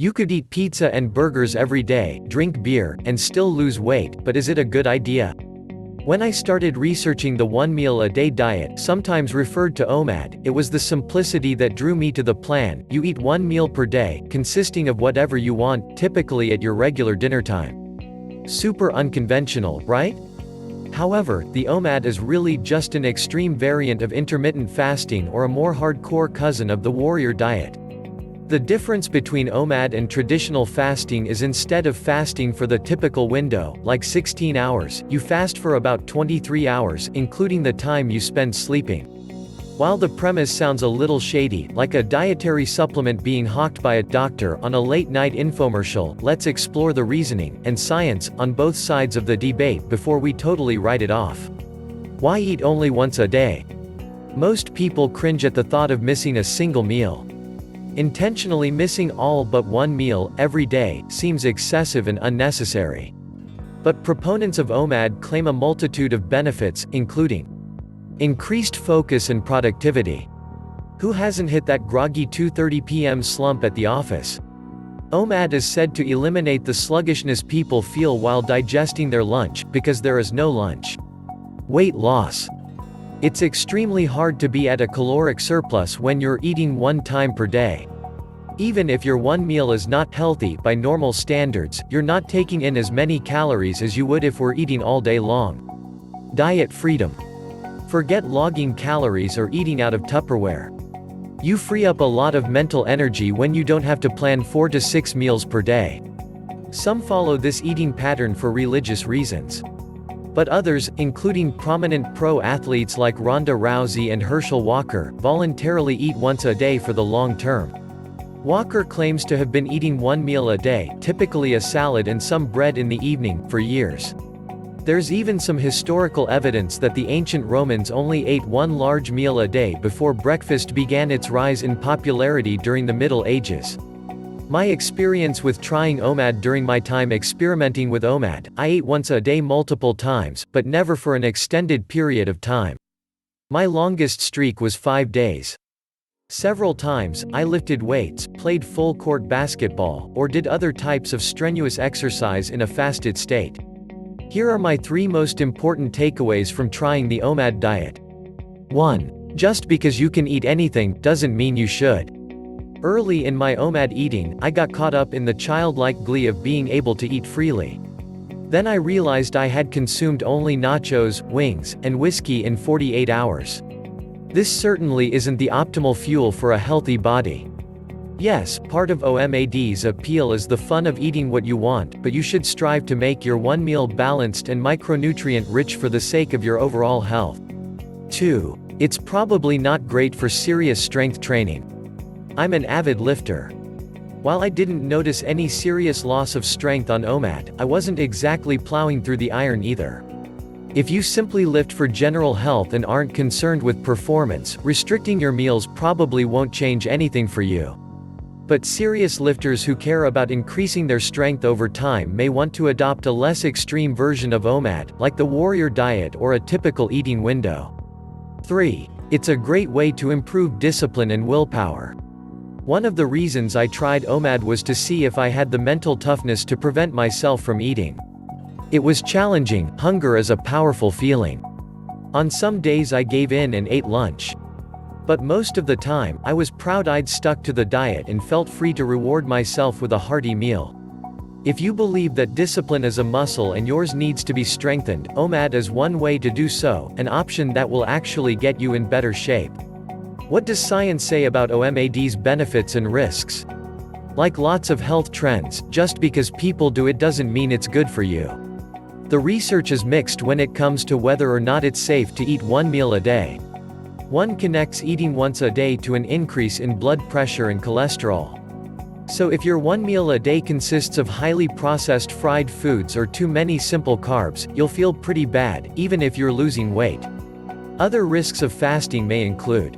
You could eat pizza and burgers every day, drink beer, and still lose weight, but is it a good idea? When I started researching the one-meal-a-day diet, sometimes referred to OMAD, it was the simplicity that drew me to the plan. You eat one meal per day, consisting of whatever you want, typically at your regular dinner time. Super unconventional, right? However, the OMAD is really just an extreme variant of intermittent fasting or a more hardcore cousin of the warrior diet. The difference between OMAD and traditional fasting is instead of fasting for the typical window, like 16 hours, you fast for about 23 hours, including the time you spend sleeping. While the premise sounds a little shady, like a dietary supplement being hawked by a doctor on a late-night infomercial, let's explore the reasoning and science on both sides of the debate before we totally write it off. Why eat only once a day? Most people cringe at the thought of missing a single meal. Intentionally missing all but one meal every day seems excessive and unnecessary. But proponents of OMAD claim a multitude of benefits, including increased focus and productivity. Who hasn't hit that groggy 2:30 p.m. slump at the office? OMAD is said to eliminate the sluggishness people feel while digesting their lunch, because there is no lunch. Weight loss. It's extremely hard to be at a caloric surplus when you're eating one time per day. Even if your one meal is not healthy by normal standards, you're not taking in as many calories as you would if we're eating all day long. Diet freedom. Forget logging calories or eating out of Tupperware. You free up a lot of mental energy when you don't have to plan 4 to 6 meals per day. Some follow this eating pattern for religious reasons. But others, including prominent pro athletes like Ronda Rousey and Herschel Walker, voluntarily eat once a day for the long term. Walker claims to have been eating one meal a day, typically a salad and some bread in the evening, for years. There's even some historical evidence that the ancient Romans only ate one large meal a day before breakfast began its rise in popularity during the Middle Ages. My experience with trying OMAD during my time experimenting with OMAD, I ate once a day multiple times, but never for an extended period of time. My longest streak was 5 days. Several times, I lifted weights, played full-court basketball, or did other types of strenuous exercise in a fasted state. Here are my 3 most important takeaways from trying the OMAD diet. 1. Just because you can eat anything, doesn't mean you should. Early in my OMAD eating, I got caught up in the childlike glee of being able to eat freely. Then I realized I had consumed only nachos, wings, and whiskey in 48 hours. This certainly isn't the optimal fuel for a healthy body. Yes, part of OMAD's appeal is the fun of eating what you want, but you should strive to make your one meal balanced and micronutrient-rich for the sake of your overall health. 2. It's probably not great for serious strength training. I'm an avid lifter. While I didn't notice any serious loss of strength on OMAD, I wasn't exactly plowing through the iron either. If you simply lift for general health and aren't concerned with performance, restricting your meals probably won't change anything for you. But serious lifters who care about increasing their strength over time may want to adopt a less extreme version of OMAD, like the warrior diet or a typical eating window. 3. It's a great way to improve discipline and willpower. One of the reasons I tried OMAD was to see if I had the mental toughness to prevent myself from eating. It was challenging. Hunger is a powerful feeling. On some days I gave in and ate lunch. But most of the time, I was proud I'd stuck to the diet and felt free to reward myself with a hearty meal. If you believe that discipline is a muscle and yours needs to be strengthened, OMAD is one way to do so, an option that will actually get you in better shape. What does science say about OMAD's benefits and risks? Like lots of health trends, just because people do it doesn't mean it's good for you. The research is mixed when it comes to whether or not it's safe to eat one meal a day. One connects eating once a day to an increase in blood pressure and cholesterol. So if your one meal a day consists of highly processed fried foods or too many simple carbs, you'll feel pretty bad, even if you're losing weight. Other risks of fasting may include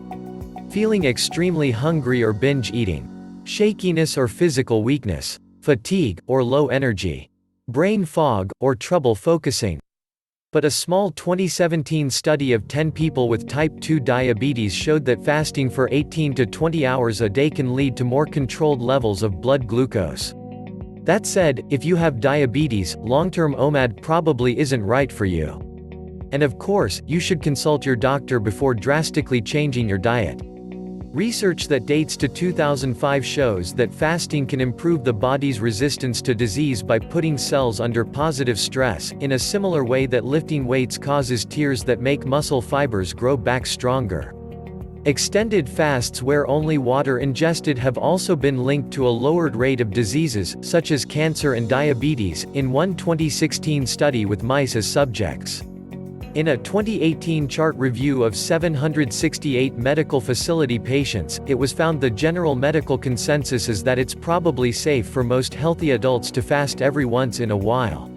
feeling extremely hungry or binge eating, shakiness or physical weakness, fatigue, or low energy, brain fog, or trouble focusing. But a small 2017 study of 10 people with type 2 diabetes showed that fasting for 18 to 20 hours a day can lead to more controlled levels of blood glucose. That said, if you have diabetes, long-term OMAD probably isn't right for you. And of course, you should consult your doctor before drastically changing your diet. Research that dates to 2005 shows that fasting can improve the body's resistance to disease by putting cells under positive stress, in a similar way that lifting weights causes tears that make muscle fibers grow back stronger. Extended fasts where only water ingested have also been linked to a lowered rate of diseases, such as cancer and diabetes, in one 2016 study with mice as subjects. In a 2018 chart review of 768 medical facility patients, it was found the general medical consensus is that it's probably safe for most healthy adults to fast every once in a while.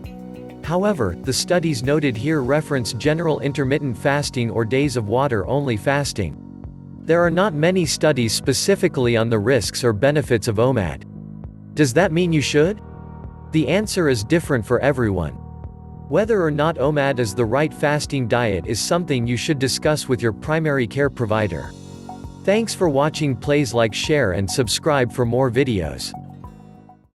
However, the studies noted here reference general intermittent fasting or days of water-only fasting. There are not many studies specifically on the risks or benefits of OMAD. Does that mean you should? The answer is different for everyone. Whether or not OMAD is the right fasting diet is something you should discuss with your primary care provider. Thanks for watching. Please like, share and subscribe for more videos.